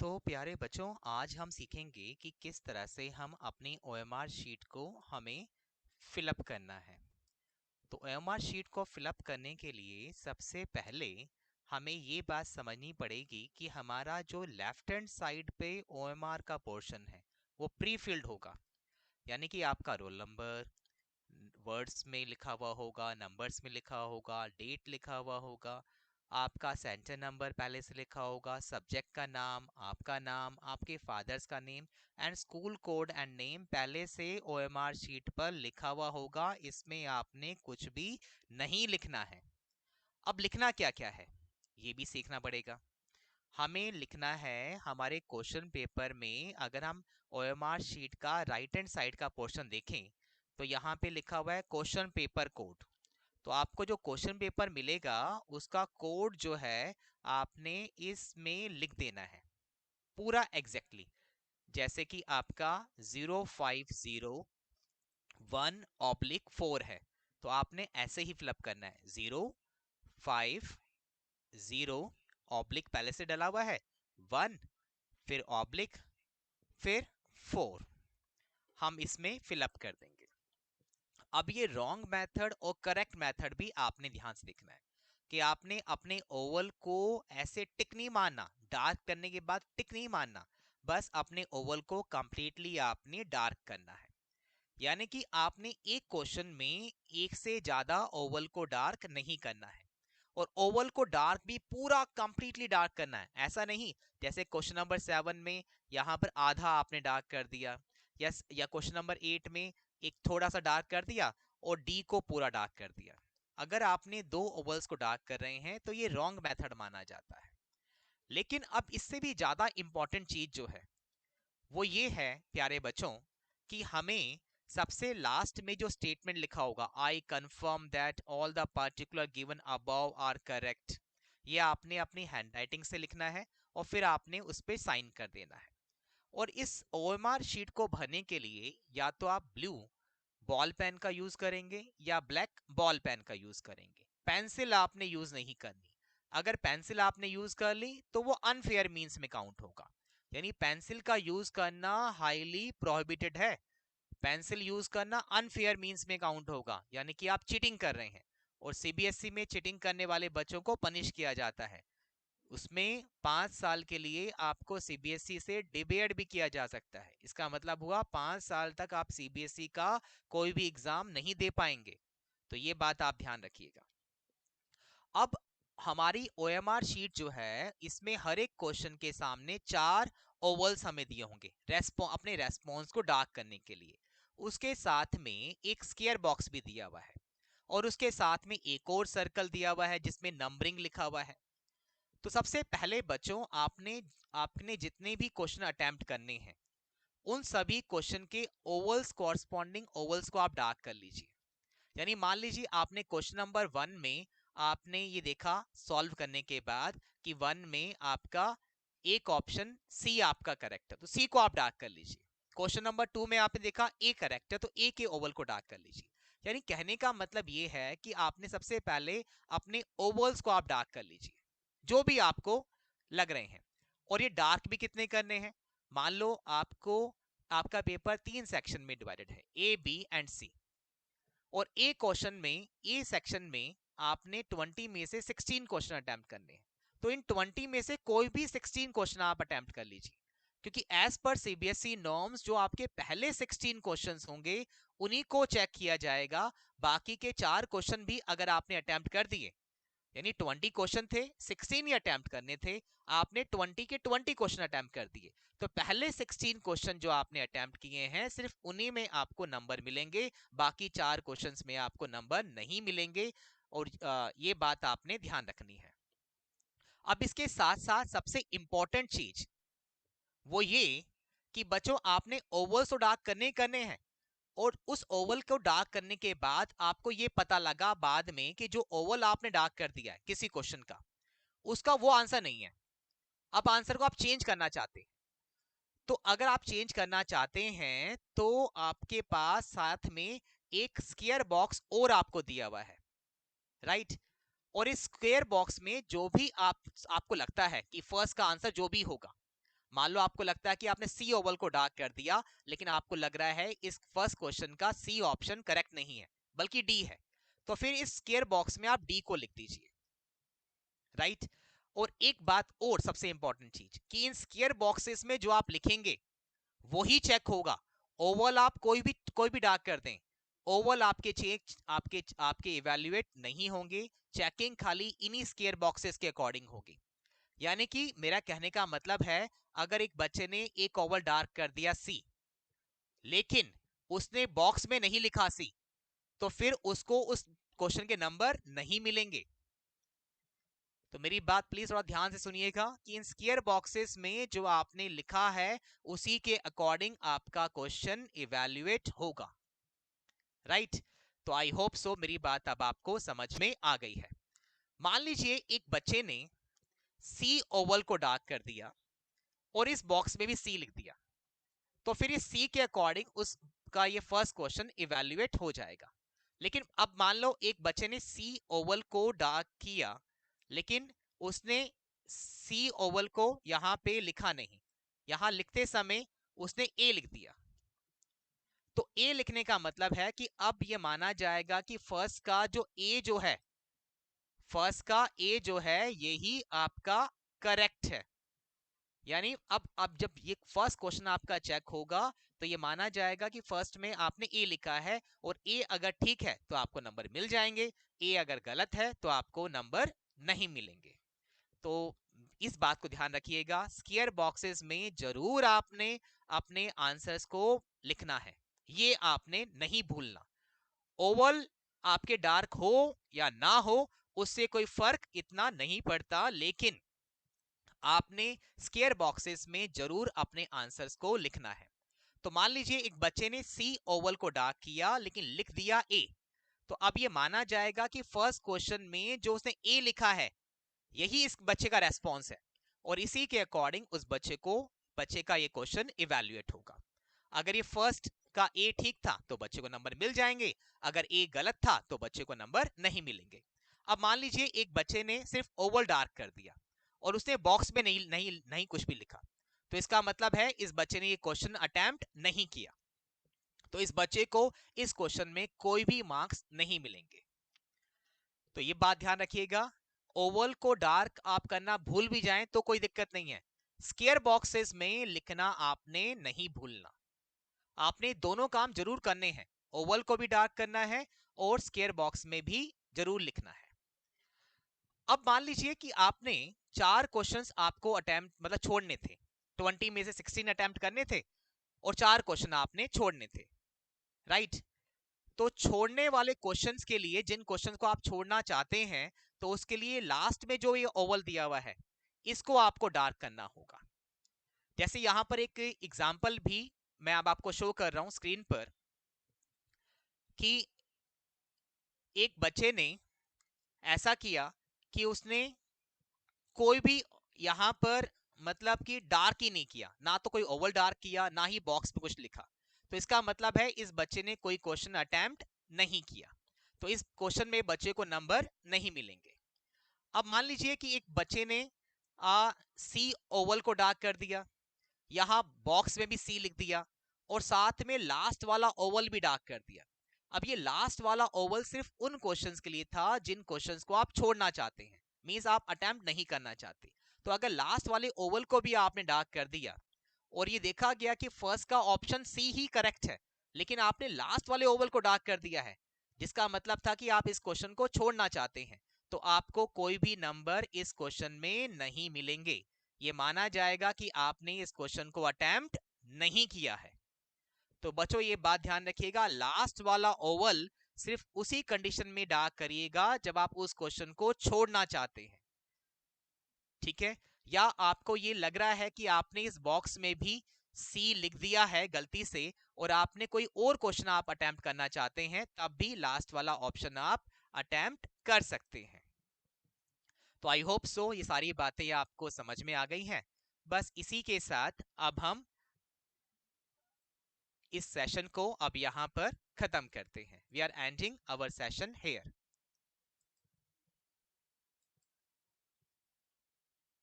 तो प्यारे बच्चों, आज हम सीखेंगे कि किस तरह से हम अपनी ओएमआर शीट को हमें फिलअप करना है। तो ओएमआर शीट को फिलअप करने के लिए सबसे पहले हमें ये बात समझनी पड़ेगी कि हमारा जो लेफ्ट हैंड साइड पे ओएमआर का पोर्शन है वो प्री फिल्ड होगा। यानी कि आपका रोल नंबर वर्ड्स में लिखा हुआ होगा, नंबर्स में लिखा होगा, डेट लिखा हुआ होगा, आपका सेंटर नंबर पहले से लिखा होगा, सब्जेक्ट का नाम, आपका नाम, आपके फादर्स का name and school code and name पहले से ओएमआर शीट पर लिखा हुआ होगा। इसमें आपने कुछ भी नहीं लिखना है। अब लिखना क्या क्या है ये भी सीखना पड़ेगा। हमें लिखना है हमारे क्वेश्चन पेपर में, अगर हम ओएमआर शीट का राइट हैंड साइड का पोर्शन देखें तो यहाँ पे लिखा हुआ है क्वेश्चन पेपर कोड। तो आपको जो क्वेश्चन पेपर मिलेगा उसका कोड जो है आपने इसमें लिख देना है पूरा एग्जैक्टली। जैसे कि आपका 0501/4 है तो आपने ऐसे ही फिलअप करना है। 050 पहले से डला हुआ है, 1 फिर ऑब्लिक फिर 4 हम इसमें फिलअप कर देंगे। अब ये रॉन्ग मेथड और करेक्ट मेथड भी आपने ध्यान से देखना है कि आपने अपने ओवल को ऐसे टिक नहीं मारना, डार्क करने के बाद टिक नहीं मारना, बस अपने ओवल को कंप्लीटली आपने डार्क करना है। यानी कि आपने एक क्वेश्चन में एक से ज्यादा ओवल को डार्क नहीं करना है और ओवल को डार्क भी पूरा कंप्लीटली डार्क करना है। ऐसा नहीं जैसे क्वेश्चन नंबर 7 में यहां पर आधा आपने डार्क कर दिया, या क्वेश्चन नंबर 8 में एक थोड़ा सा डार्क कर दिया और डी को पूरा डार्क कर दिया। अगर आपने दो ओवल्स को डार्क कर रहे हैं तो ये रॉन्ग मेथड माना जाता है। लेकिन अब इससे भी ज्यादा इंपॉर्टेंट चीज जो है वो ये है प्यारे बच्चों कि हमें सबसे लास्ट में जो स्टेटमेंट लिखा होगा, I confirm that all the particular given above are correct, ये आपने अपनी हैंडराइटिंग से लिखना है और फिर आपने उस पर साइन कर देना है। और इस ओएमआर शीट को भरने के लिए या तो आप ब्लू बॉल पेन का यूज करेंगे या ब्लैक बॉल पेन का यूज करेंगे। पेंसिल आपने यूज नहीं करनी। अगर पेंसिल आपने यूज कर ली तो वो अनफेयर मींस में काउंट होगा। यानी पेंसिल का यूज करना हाईली प्रोहिबिटेड है। पेंसिल यूज करना अनफेयर मींस में काउंट होगा, यानी कि आप चीटिंग कर रहे हैं और सीबीएसई में चीटिंग करने वाले बच्चों को पनिश किया जाता है। उसमें 5 साल के लिए आपको सीबीएसई से डिबेट भी किया जा सकता है। इसका मतलब हुआ 5 साल तक आप सीबीएसई का कोई भी एग्जाम नहीं दे पाएंगे। तो ये बात आप ध्यान रखिएगा। अब हमारी ओएमआर शीट जो है इसमें हर एक क्वेश्चन के सामने 4 ओवल्स हमें दिए होंगे अपने रेस्पॉन्स को डार्क करने के लिए। उसके साथ में एक स्क्वायर बॉक्स भी दिया हुआ है और उसके साथ में एक और सर्कल दिया हुआ है जिसमें नंबरिंग लिखा हुआ है। तो सबसे पहले बच्चों आपने जितने भी क्वेश्चन अटेम्प्ट करने हैं उन सभी क्वेश्चन के ओवल्स कॉरस्पॉन्डिंग ओवल्स को आप डार्क कर लीजिए। यानी मान लीजिए आपने क्वेश्चन नंबर 1 में आपने ये देखा सॉल्व करने के बाद कि 1 में आपका एक ऑप्शन सी आपका करेक्ट है तो सी को आप डार्क कर लीजिए। क्वेश्चन नंबर 2 में आपने देखा ए करेक्ट है तो ए के ओवल को डार्क कर लीजिए। यानी कहने का मतलब ये है कि आपने सबसे पहले अपने ओवल्स को आप डार्क कर लीजिए जो भी आपको लग रहे हैं। और ये डार्क भी कितने करने हैं, मान लो आपका पेपर 3 सेक्शन में डिवाइडेड है, ए बी एंड सी, और ए क्वेश्चन में ए सेक्शन में आपने 20 में से 16 क्वेश्चन अटेम्प्ट करने हैं। तो इन 20 में से कोई भी 16 क्वेश्चन आप अटेम्प्ट कर लीजिए, क्योंकि एज पर सीबीएसई नॉर्म्स जो आपके पहले 16 क्वेश्चंस होंगे उन्हीं को चेक किया जाएगा। बाकी के 4 क्वेश्चन भी अगर आपने अटेम्प्ट कर दिए, यानी 20 क्वेश्चन थे, 16 ही अटेम्प्ट करने थे, आपने 20 के 20 क्वेश्चन अटेम्प्ट कर दिए, तो पहले 16 क्वेश्चन जो आपने अटेम्प्ट किए हैं सिर्फ उन्हीं में आपको नंबर मिलेंगे, बाकी 4 क्वेश्चंस में आपको नंबर नहीं मिलेंगे। और ये बात आपने ध्यान रखनी है। अब इसके साथ साथ सबसे इंपॉर्टेंट चीज वो ये कि बच्चों आपने ओवल्स तो डार्क करने हैं और उस ओवल को डार्क करने के बाद आपको ये पता लगा बाद में कि जो ओवल आपने डार्क कर दिया है किसी क्वेश्चन का उसका वो आंसर नहीं है। अब आंसर को आप चेंज करना चाहते हैं, तो अगर आप चेंज करना चाहते हैं तो आपके पास साथ में एक स्क्वायर बॉक्स और आपको दिया हुआ है, राइट। और इस स्क्वायर बॉक्स में जो भी आपको लगता है कि फर्स्ट का आंसर जो भी होगा, मान लो आपको लगता है कि आपने सी ओवल को डार्क कर दिया, लेकिन आपको लग रहा है इस फर्स्ट क्वेश्चन का सी ऑप्शन करेक्ट नहीं है बल्कि डी है, तो फिर इस स्क्वायर बॉक्स में आप डी को लिख दीजिए, राइट। और एक बात और सबसे इंपॉर्टेंट चीज कि इन स्क्वायर बॉक्सेस में जो आप लिखेंगे वही चेक होगा। ओवल आप कोई भी डार्क कर दें, ओवल आपके चेक आपके आपके इवैल्यूएट नहीं होंगे। चेकिंग खाली इन्हीं स्क्वायर बॉक्सेस के अकॉर्डिंग होगी। यानी कि मेरा कहने का मतलब है, अगर एक बच्चे ने एक ओवल डार्क कर दिया सी, लेकिन उसने बॉक्स में नहीं लिखा सी, तो फिर उसको उस क्वेश्चन के नंबर नहीं मिलेंगे। तो मेरी बात प्लीज थोड़ा ध्यान से सुनिएगा कि इन स्क्वायर बॉक्सेस में जो आपने लिखा है उसी के अकॉर्डिंग आपका क्वेश्चन इवैल्यूएट होगा, राइट। तो आई होप सो मेरी बात अब आपको समझ में आ गई है। मान लीजिए एक बच्चे ने सी ओवल को डार्क कर दिया और इस बॉक्स में भी सी लिख दिया, तो फिर इस सी के अकॉर्डिंग उसका ये फर्स्ट क्वेश्चन इवैल्यूएट हो जाएगा। लेकिन अब मान लो एक बच्चे ने सी ओवल को डार्क किया, लेकिन उसने सी ओवल को यहां पे लिखा नहीं, यहां लिखते समय उसने ए लिख दिया। तो ए लिखने का मतलब है कि अब ये माना जाएगा कि फर्स्ट का जो ए जो है, फर्स्ट का ए जो है यही आपका करेक्ट है। यानी अब जब ये फर्स्ट क्वेश्चन आपका चेक होगा तो ये माना जाएगा कि फर्स्ट में आपने ए लिखा है, और ए अगर ठीक है तो आपको नंबर मिल जाएंगे, ए अगर गलत है तो आपको नंबर नहीं मिलेंगे। तो इस बात को ध्यान रखिएगा, स्क्वायर बॉक्सेस में जरूर आपने अपने आंसर्स को लिखना है, ये आपने नहीं भूलना। ओवल आपके डार्क हो या ना हो उससे कोई फर्क इतना नहीं पड़ता, लेकिन आपने स्क्वायर बॉक्सेस में जरूर अपने आंसर्स को लिखना है। तो मान लीजिए एक बच्चे ने सी ओवल को डार्क किया लेकिन लिख दिया ए, तो अब ये माना जाएगा कि फर्स्ट क्वेश्चन में जो उसने ए लिखा है यही इस बच्चे का रेस्पॉन्स है, और इसी के अकॉर्डिंग उस बच्चे का ये क्वेश्चन इवैल्यूएट होगा। अगर ये फर्स्ट का ए ठीक था तो बच्चे को नंबर मिल जाएंगे, अगर ए गलत था तो बच्चे को नंबर नहीं मिलेंगे। अब मान लीजिए एक बच्चे ने सिर्फ ओवल डार्क कर दिया और उसने बॉक्स में नहीं कुछ भी लिखा, तो इसका मतलब है इस बच्चे ने ये क्वेश्चन अटेम्प्ट नहीं किया, तो इस बच्चे को इस क्वेश्चन में कोई भी मार्क्स नहीं मिलेंगे। तो ये बात ध्यान रखिएगा, ओवल को डार्क आप करना भूल भी जाएं तो कोई दिक्कत नहीं है, स्क्वायर बॉक्सेस में लिखना आपने नहीं भूलना। आपने दोनों काम जरूर करने हैं, ओवल को भी डार्क करना है और स्क्वायर बॉक्स में भी जरूर लिखना है। अब मान लीजिए कि आपने 4 क्वेश्चंस आपको अटेम्प्ट मतलब छोड़ने थे, 20 में से 16 अटेम्प्ट करने थे और 4 क्वेश्चन आपने छोड़ने थे, राइट। तो छोड़ने वाले क्वेश्चंस के लिए, जिन क्वेश्चंस को आप छोड़ना चाहते हैं, तो उसके लिए लास्ट में जो ये ओवल दिया हुआ है इसको आपको डार्क करना होगा। जैसे यहां पर एक एग्जांपल भी मैं अब आपको शो कर रहा हूं स्क्रीन पर कि एक बच्चे ने ऐसा किया कि उसने कोई भी यहां पर मतलब कि डार्क ही नहीं किया, ना तो कोई ओवल डार्क किया ना ही बॉक्स पे कुछ लिखा, तो इसका मतलब है इस बच्चे ने कोई क्वेश्चन अटेम्प्ट नहीं किया, तो इस क्वेश्चन में बच्चे को नंबर नहीं मिलेंगे। अब मान लीजिए कि एक बच्चे ने सी ओवल को डार्क कर दिया, यहां बॉक्स में भी सी लिख दिया और साथ में लास्ट वाला ओवल भी डार्क कर दिया। अब ये लास्ट वाला ओवल सिर्फ उन क्वेश्चंस के लिए था जिन क्वेश्चंस को आप छोड़ना चाहते हैं, मींस आप अटेम्प्ट नहीं करना चाहते। तो अगर लास्ट वाले ओवल को भी आपने डार्क कर दिया और ये देखा गया कि फर्स्ट का ऑप्शन सी ही करेक्ट है, लेकिन आपने लास्ट वाले ओवल को डार्क कर दिया है, जिसका मतलब था कि आप इस क्वेश्चन को छोड़ना चाहते हैं, तो आपको कोई भी नंबर इस क्वेश्चन में नहीं मिलेंगे। ये माना जाएगा कि आपने इस क्वेश्चन को अटेम्प्ट नहीं किया है। तो बच्चों ये बात ध्यान रखिएगा, लास्ट वाला ओवल सिर्फ उसी कंडीशन में डार्क करिएगा जब आप उस क्वेश्चन को छोड़ना चाहते हैं, ठीक है। या आपको ये लग रहा है कि आपने इस बॉक्स में भी सी लिख दिया है गलती से और आपने कोई और क्वेश्चन आप अटेम्प्ट करना चाहते हैं, तब भी लास्ट वाला ऑप्शन आप अटेम्प्ट कर सकते हैं। तो आई होप सो ये सारी बातें आपको समझ में आ गई हैं। बस इसी के साथ अब हम इस सेशन को अब यहां पर खत्म करते हैं। We are ending our session hair.